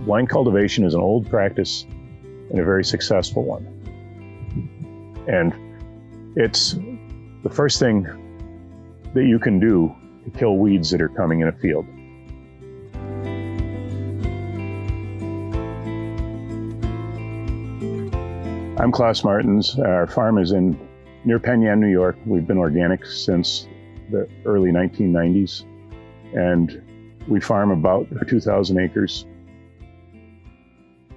Blind cultivation is an old practice and a very successful one. And it's the first thing that you can do to kill weeds that are coming in a field. I'm Klaas Martens. Our farm is near Penn Yan, New York. We've been organic since the early 1990s, and we farm about 2,000 acres.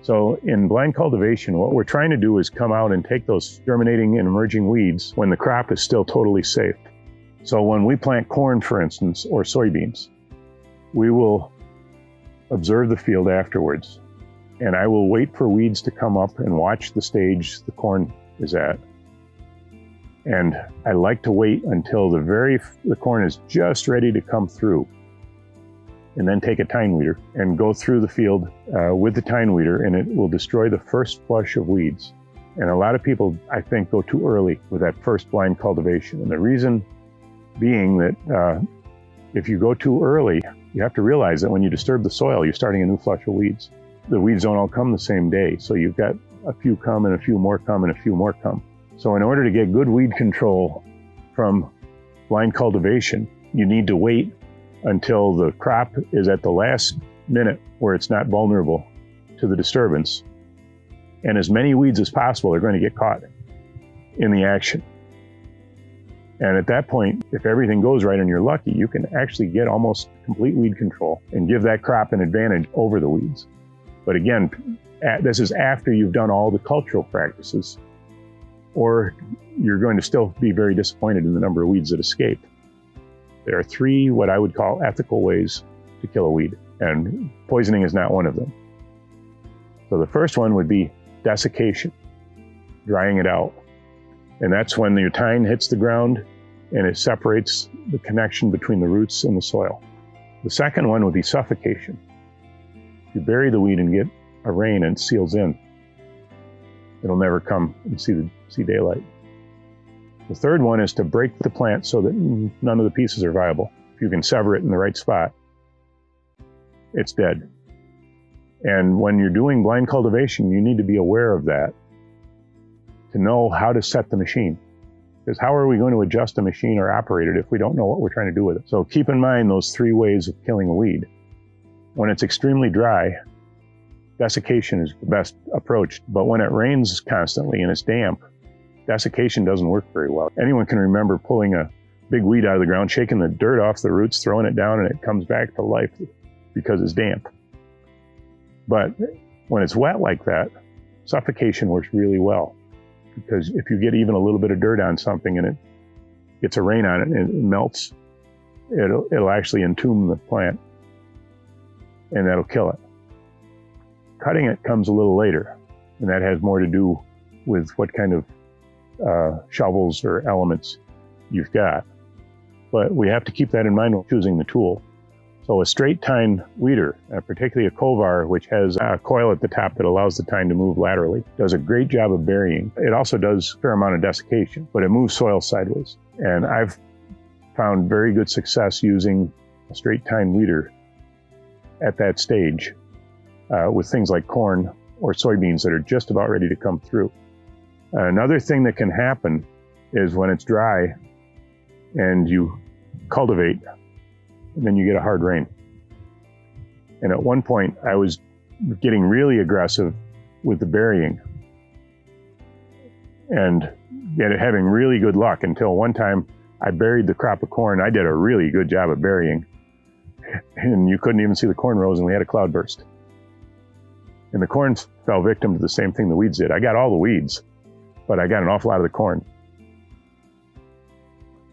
So in blind cultivation, what we're trying to do is come out and take those germinating and emerging weeds when the crop is still totally safe. So when we plant corn, for instance, or soybeans, we will observe the field afterwards, and I will wait for weeds to come up and watch the stage the corn is at. And I like to wait until the corn is just ready to come through, and then take a tine weeder and go through the field with the tine weeder, and it will destroy the first flush of weeds. And a lot of people, I think, go too early with that first blind cultivation. And the reason being that if you go too early, you have to realize that when you disturb the soil, you're starting a new flush of weeds. The weeds don't all come the same day, so you've got a few come and a few more come and a few more come. So in order to get good weed control from blind cultivation, you need to wait until the crop is at the last minute where it's not vulnerable to the disturbance. And as many weeds as possible are going to get caught in the action. And at that point, if everything goes right and you're lucky, you can actually get almost complete weed control and give that crop an advantage over the weeds. But again, this is after you've done all the cultural practices, or you're going to still be very disappointed in the number of weeds that escape. There are three what I would call ethical ways to kill a weed, and poisoning is not one of them. So the first one would be desiccation, drying it out. And that's when your tine hits the ground and it separates the connection between the roots and the soil. The second one would be suffocation. You bury the weed and get a rain and it seals in, it'll never come and see daylight. The third one is to break the plant so that none of the pieces are viable. If you can sever it in the right spot, it's dead. And when you're doing blind cultivation, you need to be aware of that to know how to set the machine. Because how are we going to adjust a machine or operate it if we don't know what we're trying to do with it? So keep in mind those three ways of killing a weed. When it's extremely dry, desiccation is the best approach. But when it rains constantly and it's damp, desiccation doesn't work very well. Anyone can remember pulling a big weed out of the ground, shaking the dirt off the roots, throwing it down, and it comes back to life because it's damp. But when it's wet like that, suffocation works really well. Because if you get even a little bit of dirt on something and it gets a rain on it and it melts, it'll actually entomb the plant, and that'll kill it. Cutting it comes a little later, and that has more to do with what kind of shovels or elements you've got. But we have to keep that in mind when choosing the tool. So a straight tine weeder, particularly a Kovar, which has a coil at the top that allows the tine to move laterally, does a great job of burying. It also does a fair amount of desiccation, but it moves soil sideways. And I've found very good success using a straight tine weeder at that stage with things like corn or soybeans that are just about ready to come through. Another thing that can happen is when it's dry and you cultivate, and then you get a hard rain. And at one point, I was getting really aggressive with the burying and having really good luck until one time I buried the crop of corn. I did a really good job of burying, and you couldn't even see the corn rows, and we had a cloudburst. And the corn fell victim to the same thing the weeds did. I got all the weeds, but I got an awful lot of the corn.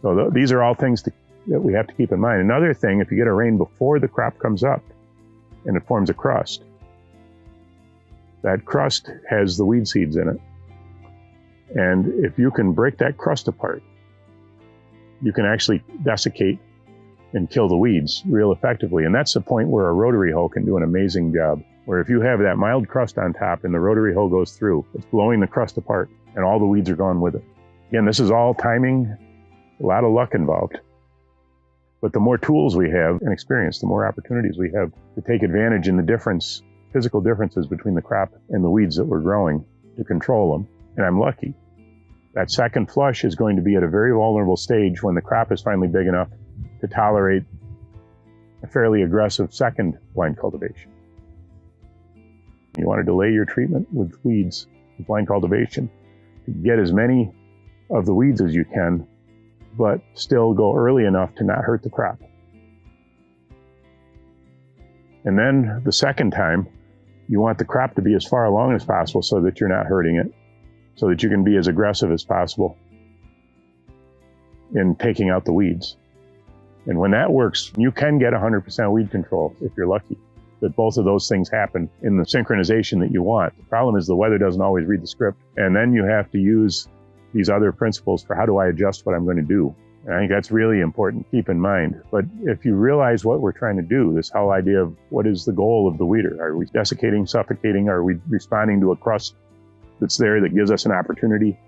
So these are all things that we have to keep in mind. Another thing, if you get a rain before the crop comes up and it forms a crust, that crust has the weed seeds in it. And if you can break that crust apart, you can actually desiccate and kill the weeds real effectively. And that's the point where a rotary hoe can do an amazing job, where if you have that mild crust on top and the rotary hoe goes through, it's blowing the crust apart and all the weeds are gone with it. Again, this is all timing, a lot of luck involved. But the more tools we have and experience, the more opportunities we have to take advantage in the difference physical differences between the crop and the weeds that we're growing to control them, and I'm lucky. That second flush is going to be at a very vulnerable stage when the crop is finally big enough to tolerate a fairly aggressive second blind cultivation. You want to delay your treatment with weeds with blind cultivation to get as many of the weeds as you can, but still go early enough to not hurt the crop. And then the second time, you want the crop to be as far along as possible so that you're not hurting it, so that you can be as aggressive as possible in taking out the weeds. And when that works, you can get 100% weed control if you're lucky, that both of those things happen in the synchronization that you want. The problem is the weather doesn't always read the script, and then you have to use these other principles for how do I adjust what I'm going to do. And I think that's really important to keep in mind. But if you realize what we're trying to do, this whole idea of what is the goal of the weeder? Are we desiccating, suffocating? Are we responding to a crust that's there that gives us an opportunity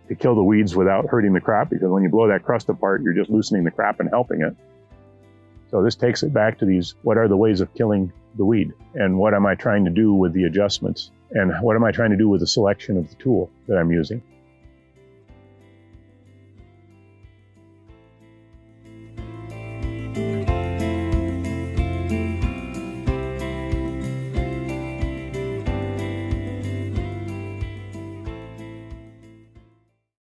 to kill the weeds without hurting the crop? Because when you blow that crust apart, you're just loosening the crop and helping it. So this takes it back to these, what are the ways of killing the weed? And what am I trying to do with the adjustments? And what am I trying to do with the selection of the tool that I'm using?